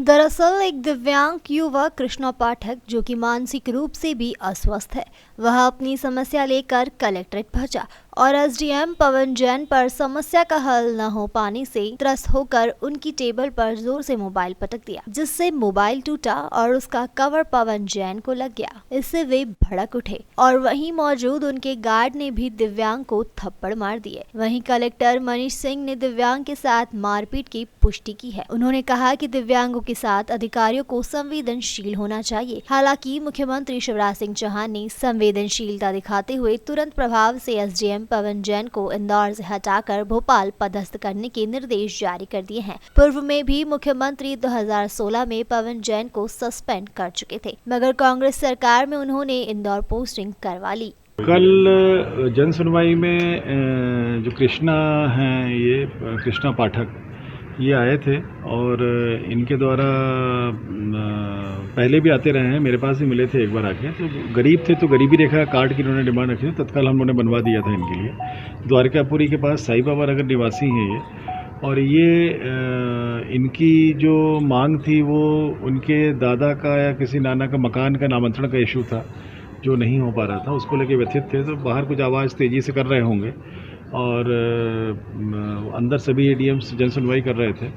दरअसल एक दिव्यांग युवक कृष्णा पाठक, जो कि मानसिक रूप से भी अस्वस्थ है, वह अपनी समस्या लेकर कलेक्ट्रेट पहुंचा और एसडीएम पवन जैन पर समस्या का हल न हो पाने से त्रस्त होकर उनकी टेबल पर जोर से मोबाइल पटक दिया, जिससे मोबाइल टूटा और उसका कवर पवन जैन को लग गया। इससे वे भड़क उठे और वहीं मौजूद उनके गार्ड ने भी दिव्यांग को थप्पड़ मार दिए। वहीं कलेक्टर मनीष सिंह ने दिव्यांग के साथ मारपीट की पुष्टि की है। उन्होंने कहा कि दिव्यांगों के साथ अधिकारियों को संवेदनशील होना चाहिए। हालांकि मुख्यमंत्री शिवराज सिंह चौहान ने संवेदनशीलता दिखाते हुए तुरंत प्रभाव से एसडीएम पवन जैन को इंदौर से हटाकर भोपाल पदस्थ करने के निर्देश जारी कर दिए हैं। पूर्व में भी मुख्यमंत्री 2016 में पवन जैन को सस्पेंड कर चुके थे, मगर कांग्रेस सरकार में उन्होंने इंदौर पोस्टिंग करवा ली। कल जन सुनवाई में जो कृष्णा हैं, ये कृष्णा पाठक, ये आए थे और इनके द्वारा पहले भी आते रहे हैं, मेरे पास भी मिले थे एक बार आके। तो गरीब थे तो गरीबी रेखा कार्ड की इन्होंने डिमांड रखी थी, तत्काल हम लोगों ने बनवा दिया था इनके लिए। द्वारकापुरी के पास साई बाबा नगर निवासी हैं ये, और ये इनकी जो मांग थी वो उनके दादा का या किसी नाना का मकान का नामांतरण का इशू था जो नहीं हो पा रहा था, उसको लेके व्यथित थे। तो बाहर कुछ आवाज़ तेज़ी से कर रहे होंगे और अंदर सभी एडीएम्स जन सुनवाई कर रहे थे।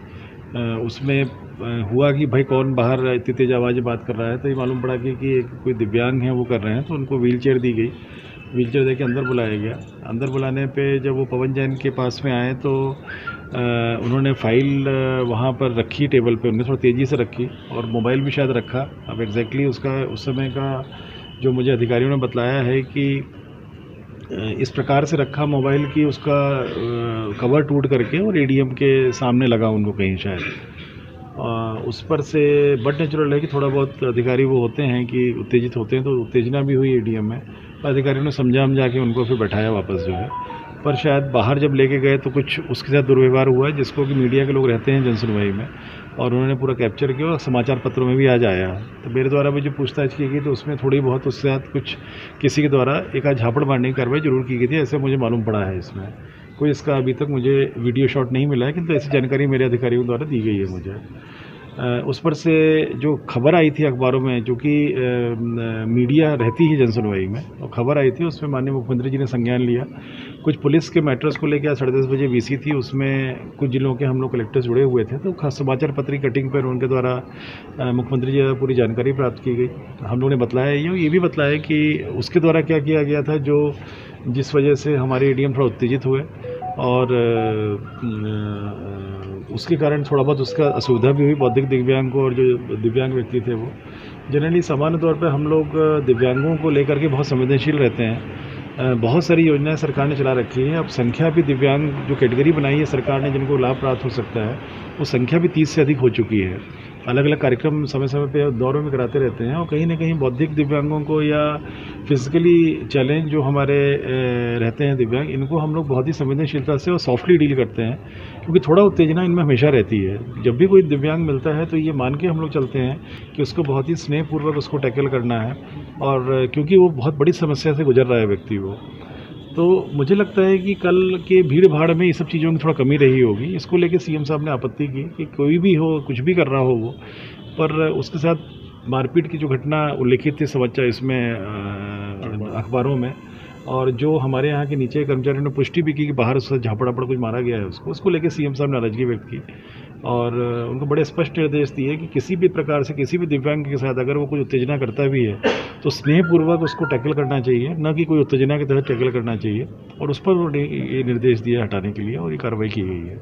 उसमें हुआ कि भाई कौन बाहर इतनी तेज़ आवाज़ में बात कर रहा है, तो ये मालूम पड़ा कि कोई दिव्यांग है वो कर रहे हैं। तो उनको व्हीलचेयर दी गई, व्हीलचेयर दे के अंदर बुलाया गया। अंदर बुलाने पे जब वो पवन जैन के पास में आए तो उन्होंने फाइल वहाँ पर रखी टेबल पे, उन्होंने थोड़ा तेज़ी से रखी और मोबाइल भी शायद रखा। अब एग्जैक्टली उसका उस समय का जो मुझे अधिकारियों ने बतलाया है कि इस प्रकार से रखा मोबाइल की उसका कवर टूट करके और एडीएम के सामने लगा उनको कहीं शायद। उस पर से बट नेचुरल है कि थोड़ा बहुत अधिकारी वो होते हैं कि उत्तेजित होते हैं, तो उत्तेजना भी हुई एडीएम में। तो अधिकारियों ने समझा के उनको फिर बैठाया वापस जो है। पर शायद बाहर जब लेके गए तो कुछ उसके साथ दुर्व्यवहार हुआ है, जिसको कि मीडिया के लोग रहते हैं जन सुनवाई में, और उन्होंने पूरा कैप्चर किया और समाचार पत्रों में भी आज आया। तो मेरे द्वारा भी जो पूछताछ की गई तो उसमें थोड़ी बहुत उसके साथ कुछ किसी के द्वारा एक आध झापड़ मारने की कार्रवाई जरूर की गई थी, ऐसे मुझे मालूम पड़ा है। इसमें कोई इसका अभी तक मुझे वीडियो शॉट नहीं मिला है, किंतु ऐसी जानकारी मेरे अधिकारियों द्वारा दी गई है मुझे। उस पर से जो खबर आई थी अखबारों में, जो कि मीडिया रहती है जन सुनवाई में, और खबर आई थी उसमें माननीय मुख्यमंत्री जी ने संज्ञान लिया। कुछ पुलिस के मैटर्स को लेकर 10:30 बजे वीसी थी, उसमें कुछ जिलों के हम लोग कलेक्टर्स जुड़े हुए थे। तो खास समाचार पत्र की कटिंग पर उनके द्वारा मुख्यमंत्री जी द्वारा पूरी जानकारी प्राप्त की गई। हम लोगों ने बतलाया ये भी बतलाया कि उसके द्वारा क्या किया गया था, जो जिस वजह से हमारे एडीएम थोड़ा उत्तेजित हुए और उसके कारण थोड़ा बहुत उसका असुविधा भी हुई बौद्धिक दिव्यांग को। और जो दिव्यांग व्यक्ति थे वो जनरली सामान्य तौर पे हम लोग दिव्यांगों को लेकर के बहुत संवेदनशील रहते हैं। बहुत सारी योजनाएं सरकार ने चला रखी है। अब संख्या भी दिव्यांग जो कैटेगरी बनाई है सरकार ने जिनको लाभ प्राप्त हो सकता है, वो संख्या भी 30 से अधिक हो चुकी है। अलग अलग कार्यक्रम समय समय पे दौरों में कराते रहते हैं, और कहीं ना कहीं बौद्धिक दिव्यांगों को या फिजिकली चैलेंज जो हमारे रहते हैं दिव्यांग, इनको हम लोग बहुत ही संवेदनशीलता से और सॉफ्टली डील करते हैं, क्योंकि थोड़ा उत्तेजना इनमें हमेशा रहती है। जब भी कोई दिव्यांग मिलता है तो ये मान के हम लोग चलते हैं कि उसको बहुत ही स्नेहपूर्वक उसको टैकल करना है, और क्योंकि वो बहुत बड़ी समस्या से गुजर रहा है व्यक्ति वो। तो मुझे लगता है कि कल के भीड़ भाड़ में ये सब चीज़ों की थोड़ा कमी रही होगी। इसको लेके सीएम साहब ने आपत्ति की कि कोई भी हो, कुछ भी कर रहा हो वो, पर उसके साथ मारपीट की जो घटना उल्लेखित थी समाचार इसमें अखबारों में, और जो हमारे यहाँ के नीचे कर्मचारियों ने पुष्टि भी की कि बाहर उससे झापड़ कुछ मारा गया है उसको लेके सीएम साहब ने नाराजगी व्यक्त की और उनको बड़े स्पष्ट निर्देश दिए कि किसी भी प्रकार से किसी भी दिव्यांग के साथ अगर वो कोई उत्तेजना करता भी है तो स्नेहपूर्वक उसको टैकल करना चाहिए, न कि कोई उत्तेजना के तहत टैकल करना चाहिए। और उस पर उन्होंने ये निर्देश दिया हटाने के लिए, और ये कार्रवाई की गई है।